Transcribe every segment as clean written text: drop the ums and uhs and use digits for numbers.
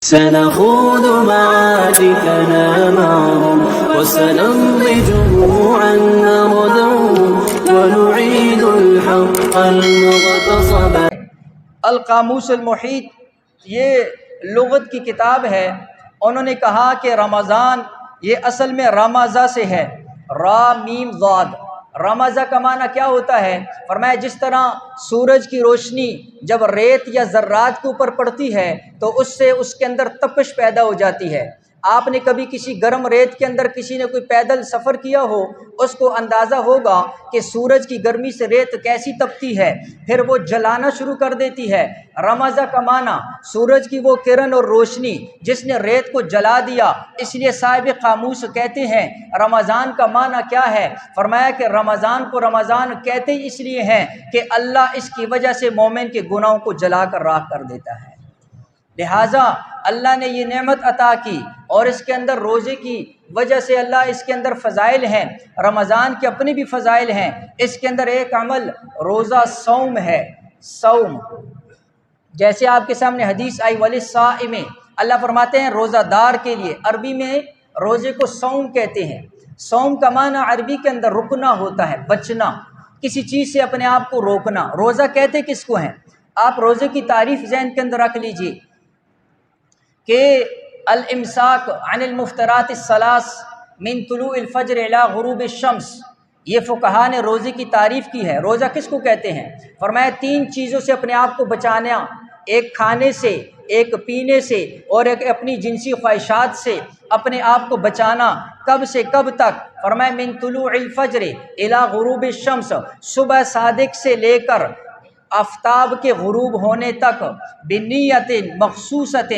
سنخوض معاركنا معهم وسنمضي جموعا نردهم ونعيد الحق المغتصب. القاموس المحیط یہ لغت کی کتاب ہے. انہوں نے کہا کہ رمضان یہ اصل میں رمضہ سے ہے، را میم ضاد. رمضہ کا معنی کیا ہوتا ہے؟ فرمایا جس طرح سورج کی روشنی جب ریت یا ذرات کے اوپر پڑتی ہے تو اس سے اس کے اندر تپش پیدا ہو جاتی ہے. آپ نے کبھی کسی گرم ریت کے اندر کسی نے کوئی پیدل سفر کیا ہو، اس کو اندازہ ہوگا کہ سورج کی گرمی سے ریت کیسی تپتی ہے، پھر وہ جلانا شروع کر دیتی ہے. رمضہ کا معنی سورج کی وہ کرن اور روشنی جس نے ریت کو جلا دیا. اس لیے صاحب قاموس کہتے ہیں رمضان کا معنی کیا ہے؟ فرمایا کہ رمضان کو رمضان کہتے اس لیے ہیں کہ اللہ اس کی وجہ سے مومن کے گناہوں کو جلا کر راکھ کر دیتا ہے. لہٰذا اللہ نے یہ نعمت عطا کی اور اس کے اندر روزے کی وجہ سے اللہ اس کے اندر فضائل ہیں. رمضان کے اپنے بھی فضائل ہیں. اس کے اندر ایک عمل روزہ صوم ہے. صوم جیسے آپ کے سامنے حدیث آئی وَلِلصَّائِمِ، اللہ فرماتے ہیں روزہ دار کے لیے. عربی میں روزے کو صوم کہتے ہیں. صوم کا معنی عربی کے اندر رکنا ہوتا ہے، بچنا، کسی چیز سے اپنے آپ کو روکنا. روزہ کہتے کس کو ہیں؟ آپ روزے کی تعریف ذہن کے اندر رکھ لیجئے کہ الامساک عن المفطرات الثلاث من طلوع الفجر الی غروب الشمس. یہ فقہا نے روزے کی تعریف کی ہے. روزہ کس کو کہتے ہیں؟ فرمایا تین چیزوں سے اپنے آپ کو بچانا، ایک کھانے سے، ایک پینے سے اور ایک اپنی جنسی خواہشات سے اپنے آپ کو بچانا. کب سے کب تک؟ فرمایا من طلوع الفجر الی غروب الشمس، صبح صادق سے لے کر آفتاب کے غروب ہونے تک، بنیت مخصوصۃ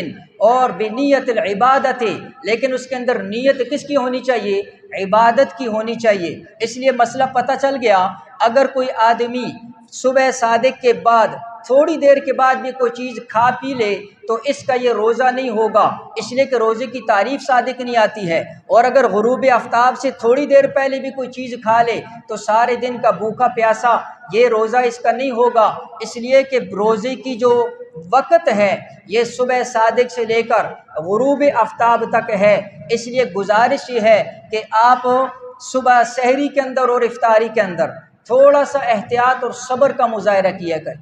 اور بنیت العبادت، لیکن اس کے اندر نیت کس کی ہونی چاہیے؟ عبادت کی ہونی چاہیے. اس لیے مسئلہ پتہ چل گیا. اگر کوئی آدمی صبح صادق کے بعد تھوڑی دیر کے بعد بھی کوئی چیز کھا پی لے تو اس کا یہ روزہ نہیں ہوگا، اس لیے کہ روزے کی تعریف صادق نہیں آتی ہے. اور اگر غروب آفتاب سے تھوڑی دیر پہلے بھی کوئی چیز کھا لے تو سارے دن کا بھوکا پیاسا، یہ روزہ اس کا نہیں ہوگا. اس لیے کہ روزے کی جو وقت ہے یہ صبح صادق سے لے کر غروب آفتاب تک ہے. اس لیے گزارش یہ ہے کہ آپ صبح سحری کے اندر اور افطاری کے اندر تھوڑا سا احتیاط اور صبر کا مظاہرہ کیا کریں.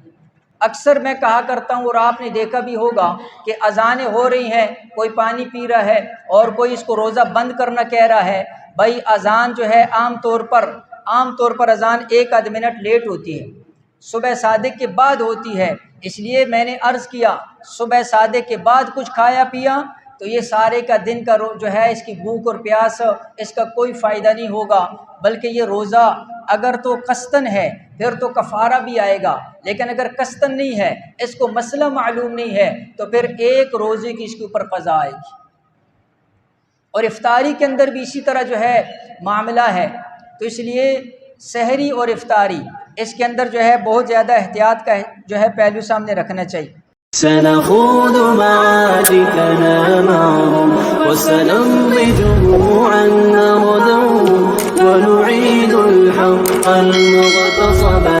اکثر میں کہا کرتا ہوں اور آپ نے دیکھا بھی ہوگا کہ اذانیں ہو رہی ہیں، کوئی پانی پی رہا ہے اور کوئی اس کو روزہ بند کرنا کہہ رہا ہے. بھائی اذان جو ہے عام طور پر اذان 1 منٹ لیٹ ہوتی ہے، صبح صادق کے بعد ہوتی ہے. اس لیے میں نے عرض کیا صبح صادق کے بعد کچھ کھایا پیا تو یہ سارے کا دن کا جو ہے اس کی بھوک اور پیاس اس کا کوئی فائدہ نہیں ہوگا. بلکہ یہ روزہ اگر تو قصدن ہے پھر تو کفارہ بھی آئے گا، لیکن اگر قصدن نہیں ہے، اس کو مسئلہ معلوم نہیں ہے تو پھر ایک روزے کی اس کے اوپر قضا آئے گی. اور افطاری کے اندر بھی اسی طرح جو ہے معاملہ ہے. تو اس لیے سحری اور افطاری اس کے اندر جو ہے بہت زیادہ احتیاط کا جو ہے پہلو سامنے رکھنا چاہیے. سنخوض معاركنا معهم وسنمضي جموعا نردهم ونعيد الحق المغتصب.